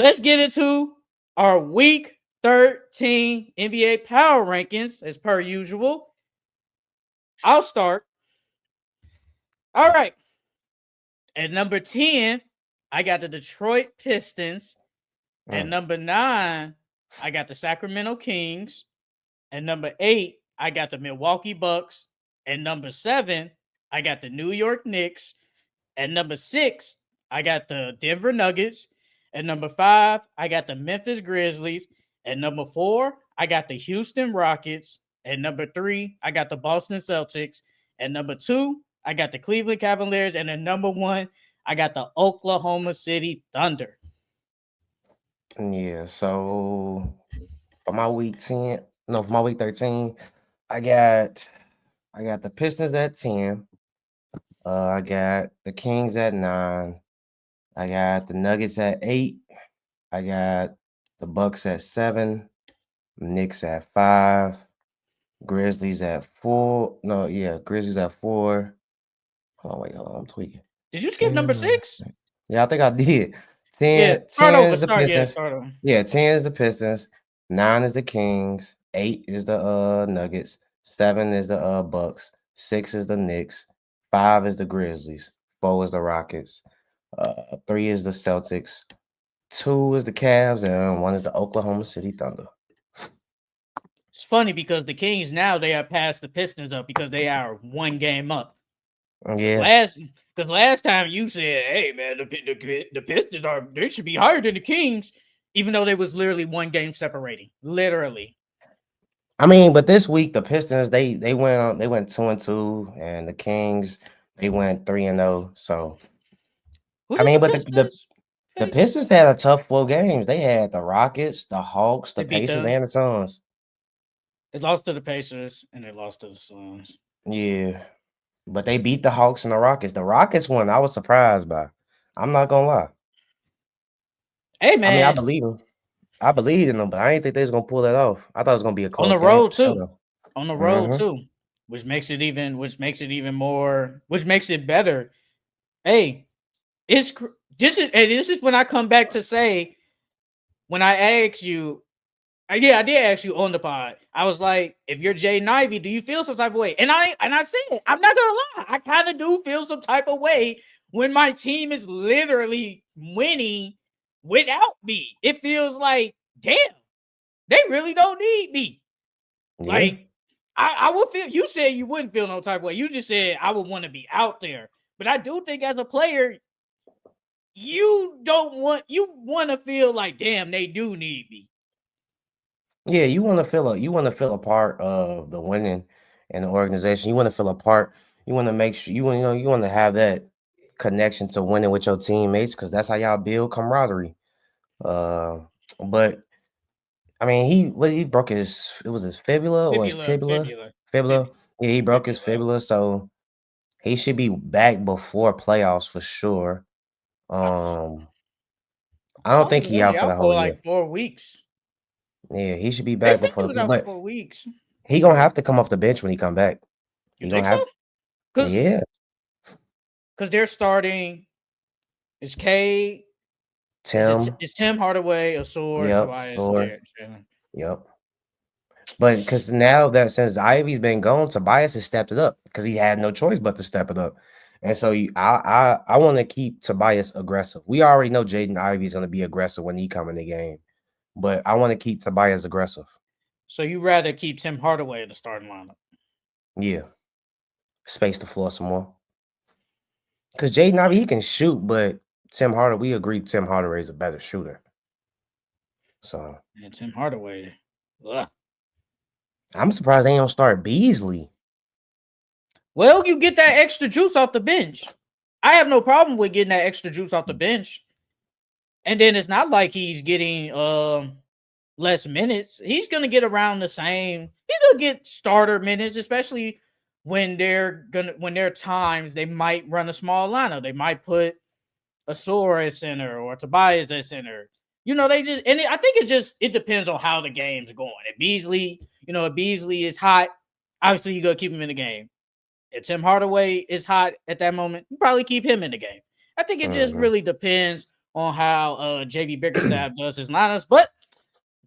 let's get into our week 13 NBA power rankings as per usual. I'll start. All right. At number 10, I got the Detroit Pistons. At Mm. number 9, I got the Sacramento Kings. At number 8, I got the Milwaukee Bucks. At number 7, I got the New York Knicks. At number 6, I got the Denver Nuggets. At number 5, I got the Memphis Grizzlies. At number 4, I got the Houston Rockets. At number 3, I got the Boston Celtics. At number 2, I got the Cleveland Cavaliers. And at number 1, I got the Oklahoma City Thunder. Yeah, so for my week 10, no, for my week 13, I got I got the Pistons at 10. I got the Kings at 9. I got the Nuggets at 8. I got the Bucks at 7. Knicks at 5. Grizzlies at 4. No, yeah, Grizzlies at 4. Hold on, I'm tweaking. Did you skip 10, number 9, 6? 10. Yeah, I think I did. Yeah, 10, start 10 over. is the Pistons. Start over. Yeah, 10 is the Pistons. 9 is the Kings. 8 is the Nuggets. 7 is the Bucks. 6 is the Knicks. 5 is the Grizzlies. 4 is the Rockets. 3 is the Celtics. 2 is the Cavs, and 1 is the Oklahoma City Thunder. It's funny because the Kings now they have passed the Pistons up because they are one game up. Yeah. Because last time you said, "Hey man, the Pistons they should be higher than the Kings," even though there was literally one game separating, literally. I mean, but this week the Pistons they went 2-2, and the Kings they went 3-0. So Who I did mean, the but Pistons the face? Pistons had a tough 4 games. They had the Rockets, the Hawks, They the beat Pacers, them. and the Suns. They lost to the Pacers and they lost to the Suns. Yeah, but they beat the Hawks and the Rockets. The Rockets one, I was surprised by. I'm not gonna lie. Hey I mean, I man, believe them. I believed in them, but I didn't think they was gonna pull that off. I thought it was gonna be a on close the game road for sure, too. though. On the road Mm-hmm. too, which makes it even more, which makes it better. Hey, it's this is when I come back to say when I ask you. Yeah, I did ask you on the pod. I was like, if you're Jaden Ivey, do you feel some type of way? And I said, I'm not gonna lie, I kind of do feel some type of way when my team is literally winning without me. It feels like, damn, they really don't need me. Yeah. Like, I would feel. You said you wouldn't feel no type of way. You just said I would want to be out there. But I do think as a player, you want to feel like, damn, they do need me. Yeah, you want to feel a part of the winning and the organization. You want to feel a part. You want to make sure you want to have that connection to winning with your teammates because that's how y'all build camaraderie. Uh, but I mean, he broke his it was his fibula or his Fibula, tibula fibula, fibula. fibula, Yeah, he broke his fibula. fibula, so he should be back before playoffs for sure. I, Um, I I don't thought he think was he only out for the out for whole year. like 4 weeks. Yeah, he should be They back said he before was the out for but 4 weeks. he gonna have to come off the bench when he come back. You He think gonna so? have to. Because Yeah, they're starting. Is K? Tim. Is Tim Hardaway, Asor, Yep, Tobias, and sure. Jalen? Yep. But because now that since Ivy's been gone, Tobias has stepped it up because he had no choice but to step it up. And so I want to keep Tobias aggressive. We already know Jaden Ivey is going to be aggressive when he come in the game, but I want to keep Tobias aggressive. So you rather keep Tim Hardaway in the starting lineup? Yeah, space the floor some more. Because Jaden Ivey he can shoot, but Tim Hardaway we agree Tim Hardaway is a better shooter. So And Tim Hardaway. Ugh. I'm surprised they don't start Beasley. Well, you get that extra juice off the bench. I have no problem with getting that extra juice off the bench. And then it's not like he's getting less minutes. He's gonna get around the same. He's gonna get starter minutes, especially when there are times they might run a small lineup. They might put a Sora at center or Tobias at center. They just I think it depends on how the game's going. If Beasley is hot, obviously you gotta keep him in the game. If Tim Hardaway is hot at that moment, you probably keep him in the game. I think it just Mhm. really depends on how JB Bickerstaff does his lineups. But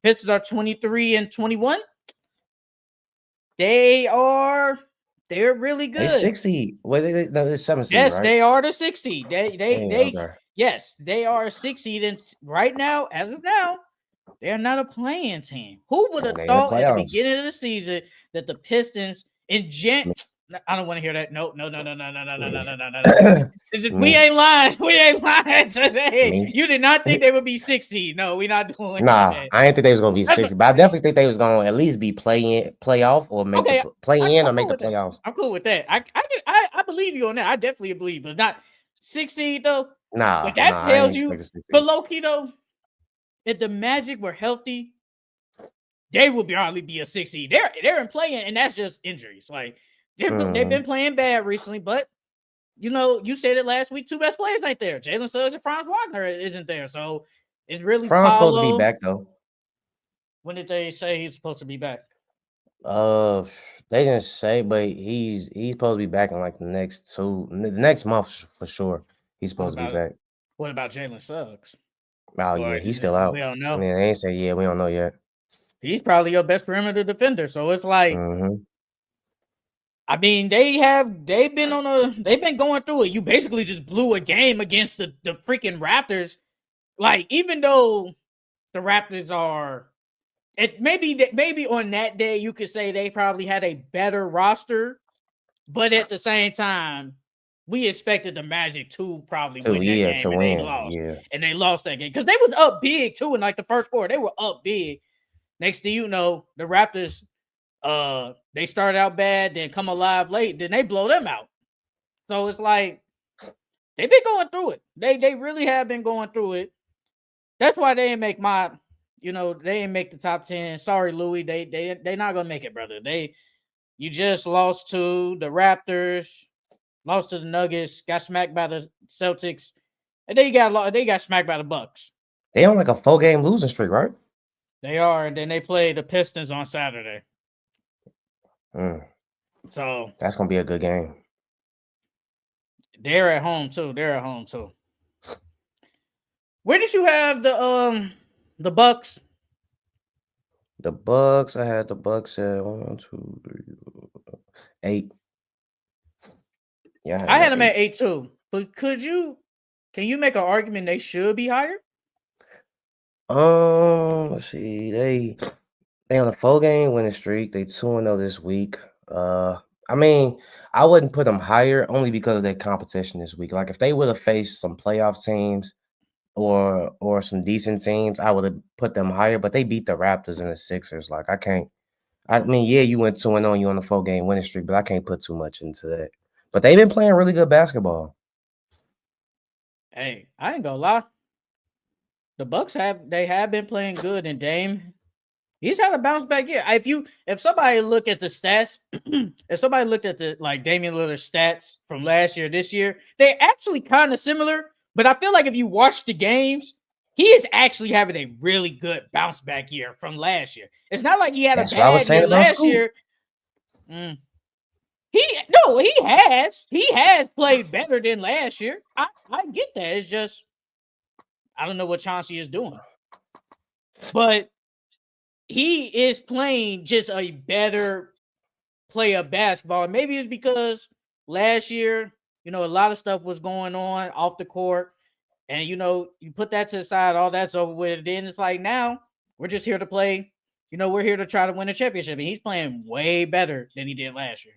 Pistons are 23-21. They're really They good. 60. Well, no, they're 7 seed, Yes, right? they are the 60. Okay. Yes, they are a 6 seed. And right now, as of now, they're not a playing team. Who would have They in the thought at the playoffs. beginning of the season that the Pistons in I don't want to hear that. No. We Me, ain't lying. We ain't lying today. me. You did not think they would be 60. No, we're not doing Nah, that. I didn't think they was gonna be That's 60, but I definitely think they was gonna at least be playoff or make the okay. play in or I'm make cool the with that. playoffs. I'm cool with that. I believe you on that. I definitely believe, but not 6 seed though. Nah, But that nah, I ain't tells you. expecting 60. But low key though, if the Magic were healthy, they will probably be a 6 seed. They're in playing, and that's just injuries. Like they've been playing bad recently, but you said it last week. Two best players ain't there. Jalen Suggs and Franz Wagner isn't there. So it's really Fran's supposed to be Paolo. back though. When did they say he's supposed to be back? Uh, they didn't say, but he's supposed to be back in like the next month for sure. He's What supposed to be about back. what about Jalen Suggs? Oh Or yeah, he's is it still we out. don't I know? mean, they ain't say yeah, we don't know yet. He's probably your best perimeter defender. So it's like, Mm-hmm. I mean, they've been going through it. You basically just blew a game against the freaking Raptors. Like, even though the Raptors are maybe on that day you could say they probably had a better roster, but at the same time, we expected the Magic to probably To win that yeah, game, to and they win. lost. Yeah. And they lost that game because they was up big too in like the first quarter. They were up big. Next thing you know, the Raptors they start out bad, then come alive late, then they blow them out. So it's like they've been going through it. They really have been going through it. That's why they didn't make they didn't make the top 10. Sorry, Louis. They not gonna make it, brother. You just lost to the Raptors, lost to the Nuggets, got smacked by the Celtics, and they got smacked by the Bucks. They on like a 4-game losing streak, right? They are, and then they play the Pistons on Saturday. So That's gonna be a good game. they're at home too. Where did you have the Bucks? The Bucks, I had the Bucks at 1, 2, 3, 8. Yeah, I had at them 8. at 8 too. But can you make an argument they should be higher? Let's see. They on a 4-game winning streak. They 2-0 this week. I mean, I wouldn't put them higher only because of their competition this week. Like if they would have faced some playoff teams or some decent teams, I would have put them higher. But they beat the Raptors and the Sixers. Like I can't. I mean, yeah, you went 2-0, you on a 4-game winning streak, but I can't put too much into that. But they've been playing really good basketball. Hey, I ain't gonna lie. The Bucks have been playing good, and Dame, he's had a bounce back year. If somebody look at the stats, if somebody looked at the like Damian Lillard's stats from last year, this year, they're actually kind of similar. But I feel like if you watch the games, he is actually having a really good bounce back year from last year. It's not like he had a That's what I was bad saying year about last Scoop. year. He has played better than last year. I get that. It's just I don't know what Chauncey is doing, but he is playing just a better play of basketball. And maybe it's because last year, a lot of stuff was going on off the court, and you put that to the side, all that's over with. Then it's like now we're just here to play. We're here to try to win a championship, and he's playing way better than he did last year.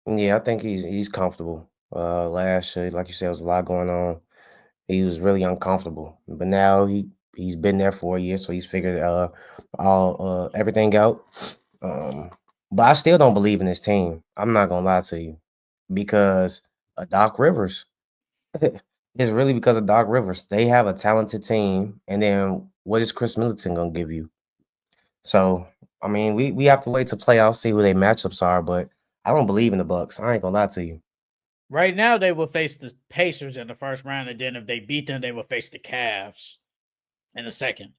Yeah, I think he's comfortable. Last year, like you said, there was a lot going on. He was really uncomfortable, but now he's been there for a year, so he's figured all everything out. But I still don't believe in this team. I'm not gonna lie to you, because Doc Rivers. It's really because of Doc Rivers. They have a talented team, and then what is Chris Middleton gonna give you? So I mean, we have to wait to playoffs, see who their matchups are, but I don't believe in the Bucks. I ain't gonna lie to you. Right now, they will face the Pacers in the first round, and then if they beat them, they will face the Cavs in the second.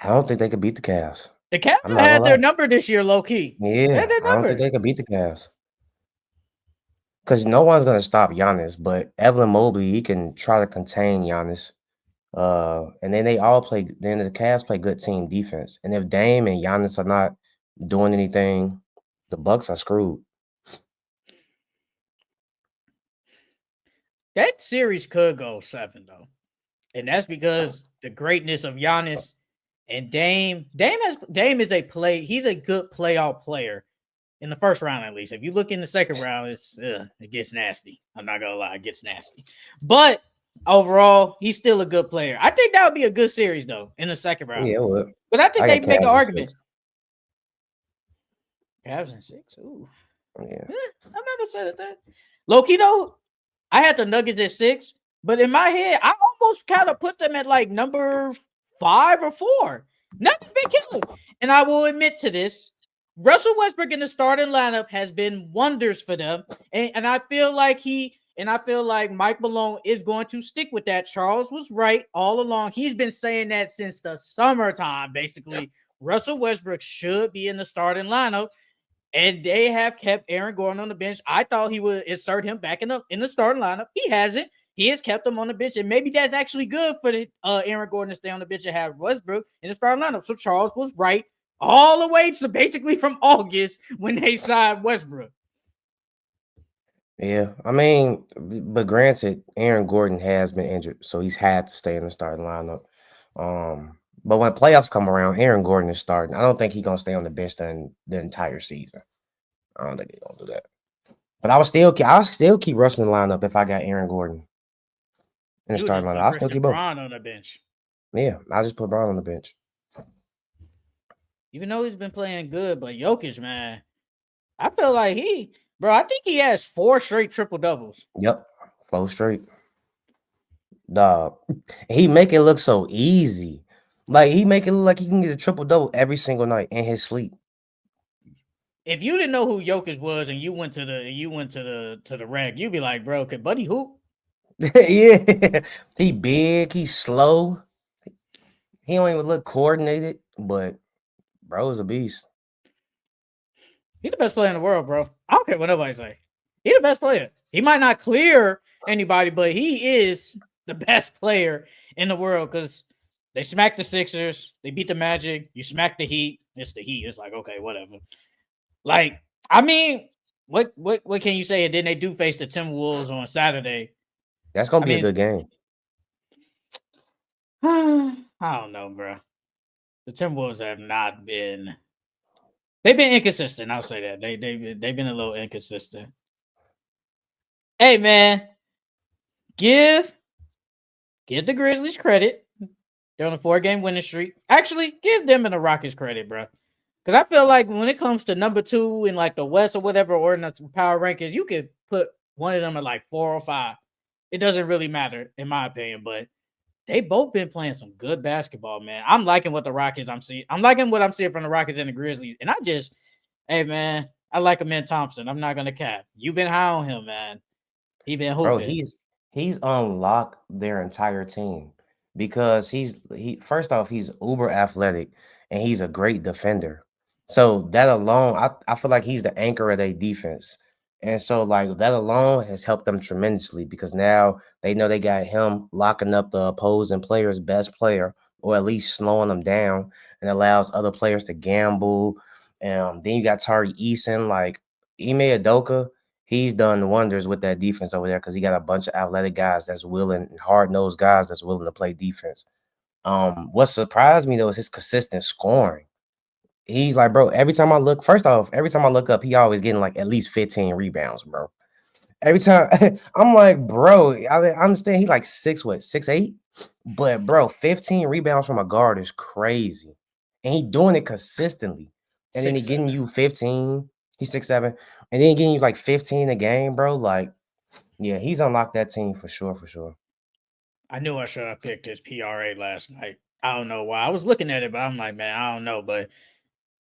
I don't think they could beat the Cavs. The Cavs I'm not had gonna their lie. number this year, low key. They had Yeah, their I don't think number. they could beat the Cavs. because no one's gonna stop Giannis, but Evan Mobley, he can try to contain Giannis. And then they all play. Then the Cavs play good team defense. And if Dame and Giannis are not doing anything, the Bucks are screwed. That series could go 7 though, and that's because the greatness of Giannis and Dame. Dame is a play. He's a good playoff player in the first round at least. If you look in the second round, it gets nasty. I'm not gonna lie, it gets nasty. But overall, he's still a good player. I think that would be a good series though in the second round. Yeah, well, But I think I they got make an Cavs in argument. 6. Cavs in 6. Ooh. Yeah. I'm not gonna say that. Low key though, I had the Nuggets at 6, but in my head, I almost kind of put them at like number 5 or 4. Nuggets been killing. And I will admit to this. Russell Westbrook in the starting lineup has been wonders for them. And I feel like Mike Malone is going to stick with that. Charles was right all along. He's been saying that since the summertime, basically. Russell Westbrook should be in the starting lineup. And they have kept Aaron Gordon on the bench. I thought he would insert him back in the starting lineup. He hasn't. He has kept him on the bench, and maybe that's actually good for the Aaron Gordon to stay on the bench and have Westbrook in the starting lineup. So Charles was right all the way to basically from August when they signed Westbrook. Yeah, I mean, but granted, Aaron Gordon has been injured, so he's had to stay in the starting lineup. But when playoffs come around, Aaron Gordon is starting. I don't think he's gonna stay on the bench the entire season. I don't think he's gonna do that. But I'll still keep Russell in the lineup if I got Aaron Gordon in the You would starting just lineup. put I'll still Christian keep both. Braun on the bench. Yeah, I'll just put Braun on the bench. Even though he's been playing good, but Jokic, man, I feel like I think he has 4 straight triple doubles. Yep, 4 straight. Dog, he make it look so easy. Like he make it look like he can get a triple double every single night in his sleep. If you didn't know who Jokic was and you went to the reg, you'd be like, bro, could Buddy hoop? Yeah, he big, he's slow. He don't even look coordinated, but bro is a beast. He's the best player in the world, bro. I don't care what nobody say. He's the best player. He might not clear anybody, but he is the best player in the world because they smacked the Sixers, they beat the Magic, you smack the Heat. It's the Heat. It's like, okay, whatever. Like, I mean, what can you say? And then they do face the Timberwolves on Saturday. That's gonna be a good game. I don't know, bro. The Timberwolves have not been. They've been inconsistent. I'll say that they've been a little inconsistent. Hey, man, give the Grizzlies credit. They're on a 4-game winning streak. Actually, give them and the Rockets credit, bro. Because I feel like when it comes to number 2 in like the West or whatever, or in the power rankings, you could put one of them at like 4 or 5. It doesn't really matter, in my opinion. But they both been playing some good basketball, man. I'm liking what the Rockets I'm seeing. I'm liking what I'm seeing from the Rockets and the Grizzlies. And hey, man, I like Amen Thompson. I'm not gonna cap. You've been high on him, man. He been hooping. Bro, he's unlocked their entire team because first off, he's uber athletic and he's a great defender. So that alone, I feel like he's the anchor of their defense. And so like that alone has helped them tremendously because now they know they got him locking up the opposing player's best player or at least slowing them down and allows other players to gamble. Then you got Tari Eason, like Ime Udoka. He's done wonders with that defense over there because he got a bunch of athletic guys that's willing, hard-nosed guys that's willing to play defense. What surprised me though is his consistent scoring. He's like, bro, every time I look up, he always getting like at least 15 rebounds, bro. Every time I'm like, bro, I understand he like 6'8", but bro, 15 rebounds from a guard is crazy. And he doing it consistently. And then he getting you 15. He's 6'7", and then getting you like 15 a game, bro. Like, yeah, he's unlocked that team for sure, for sure. I knew I should have picked his PRA last night. I don't know why. I was looking at it, but I'm like, man, I don't know. But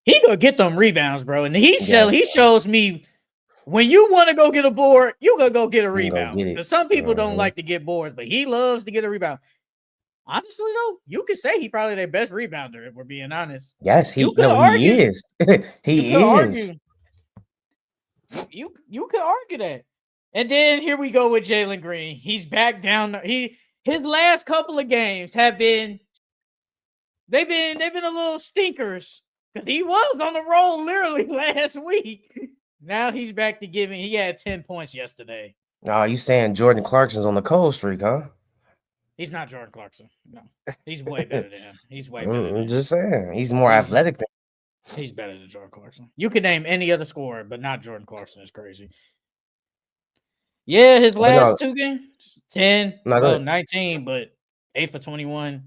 he gonna get them rebounds, bro. And he shows me when you want to go get a board, you gonna go get a rebound. Because some people don't like to get boards, but he loves to get a rebound. Honestly, though, you could say he probably their best rebounder, if we're being honest. Yes, he is. He is. You could argue that. And then here we go with Jalen Green. He's back down. His last couple of games have been they've been a little stinkers because he was on the roll literally last week. Now he's back to giving. He had 10 points yesterday. Oh, you saying Jordan Clarkson's on the cold streak, huh? He's not Jordan Clarkson. No, he's way better than him. He's way better than him. Just saying, he's more athletic than. He's better than Jordan Clarkson. You could name any other scorer, but not Jordan Clarkson. It's crazy. Yeah, his last two games, 10, 19, but 8 for 21.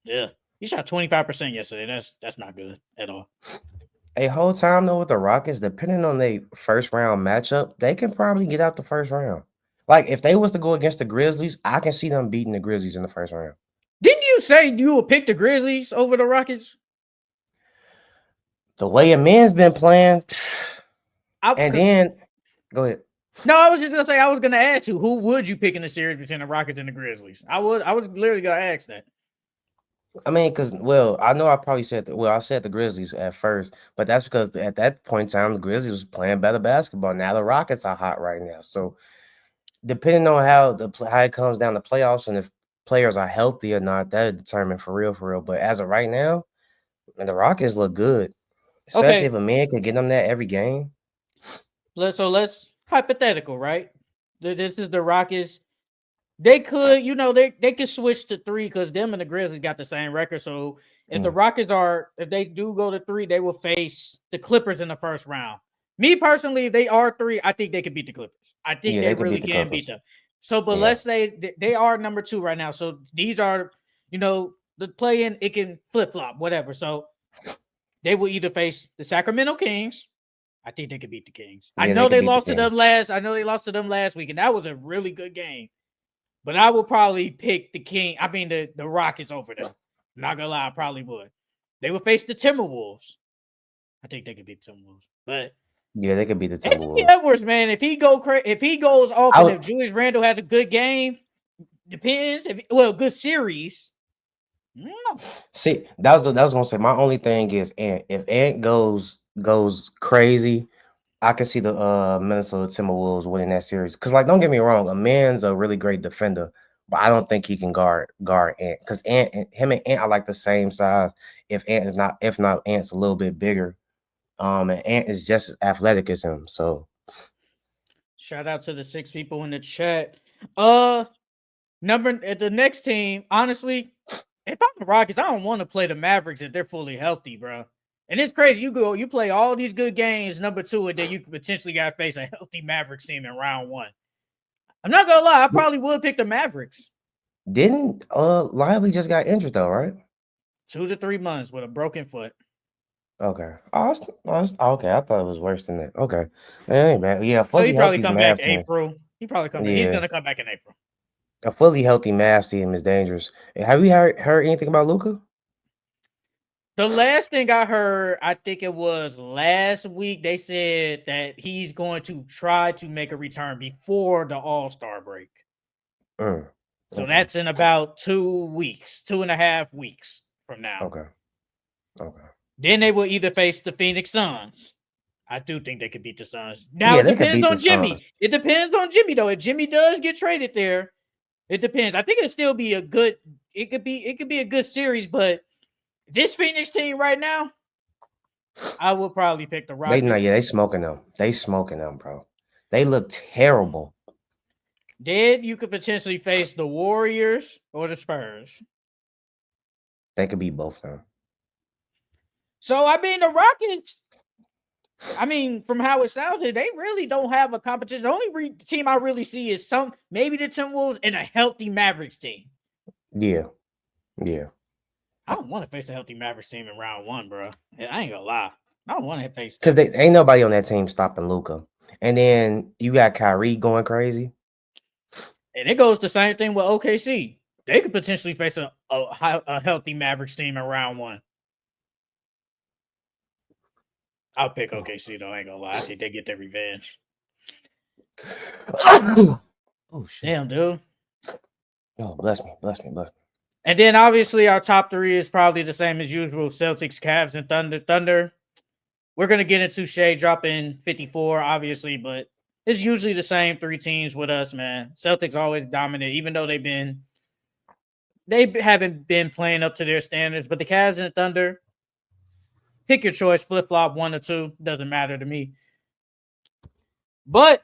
Yeah, he shot 25% yesterday. That's not good at all. A whole time though with the Rockets, depending on their first round matchup, they can probably get out the first round. Like if they was to go against the Grizzlies, I can see them beating the Grizzlies in the first round. Didn't you say you would pick the Grizzlies over the Rockets? The way a man's been playing, and then go ahead. No, I was just gonna say I was gonna ask you who would you pick in the series between the Rockets and the Grizzlies. I was literally gonna ask that. I mean, because I know I probably said I said the Grizzlies at first, but that's because at that point in time the Grizzlies was playing better basketball. Now the Rockets are hot right now, so depending on how it comes down to playoffs and if players are healthy or not, that determine for real. But as of right now, the Rockets look good, especially if a man could get them that every game. So let's hypothetical, right? This is the Rockets. They could, they could switch to 3 because them and the Grizzlies got the same record. So if the Rockets if they do go to 3, they will face the Clippers in the first round. Me personally, if they are 3, I think they could beat the Clippers. I think they really can beat them. So, but let's say they are number 2 right now. So these are, the play-in, it can flip-flop, whatever. So they will either face the Sacramento Kings. I think they could beat the Kings. I know they lost to them last week, and that was a really good game. But I will probably pick the Rockets over them. Not gonna lie, I probably would. They would face the Timberwolves. I think they could beat the Timberwolves. But yeah, they could beat the Timberwolves. Anthony Edwards, man, if he goes off and if Julius Randle has a good depends. Good series. See, that was gonna say my only thing is Ant. If Ant goes crazy, I can see the Minnesota Timberwolves winning that series. Because, don't get me wrong, a man's a really great defender, but I don't think he can guard Ant. Because him and Ant are like the same size. If not, Ant's a little bit bigger. And Ant is just as athletic as him. So, shout out to the 6 people in the chat. The next team, honestly, if I'm the Rockets, I don't want to play the Mavericks if they're fully healthy, bro. And it's crazy. You play all these good games, number 2, and then you could potentially got to face a healthy Mavericks team in round 1. I'm not gonna lie, I probably would pick the Mavericks. Didn't Lively just got injured though, right? 2 to 3 months with a broken foot. Okay. Okay. I thought it was worse than that. Okay. Hey, man. Yeah, he probably come back in April. He probably come back. He's gonna come back in April. A fully healthy Mavs team is dangerous. Have you heard anything about Luka? The last thing I heard, I think it was last week, they said that he's going to try to make a return before the All-Star break. So that's in about 2.5 weeks from now. Okay. Then they will either face the Phoenix Suns. I do think they could beat the Suns. Now it depends on Jimmy. Suns. It depends on Jimmy, though. If Jimmy does get traded there, it depends. I think it'll still be it could be a good series, but this Phoenix team right now, I would probably pick the Rockets. They smoking them. They smoking them, bro. They look terrible. Then you could potentially face the Warriors or the Spurs. They could beat both of them. So, the Rockets, from how it sounded, they really don't have a competition. The only team I really see is maybe the Timberwolves and a healthy Mavericks team. Yeah. I don't want to face a healthy Mavericks team in round 1, bro. I ain't gonna lie. I don't want to face because they ain't nobody on that team stopping Luka. And then you got Kyrie going crazy. And it goes the same thing with OKC. They could potentially face a healthy Mavericks team in round 1. I'll pick OKC though. I ain't gonna lie. I think they get their revenge. Oh shit! Damn, dude. Oh, bless me. And then obviously our top 3 is probably the same as usual: Celtics, Cavs, and Thunder. We're gonna get into Shea dropping 54, obviously, but It's usually the same 3 teams with us, man. Celtics always dominant, even though they haven't been playing up to their standards. But the Cavs and the Thunder, pick your choice, flip flop 1 or 2, doesn't matter to me. But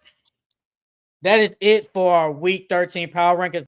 that is it for our Week 13 Power Rankings.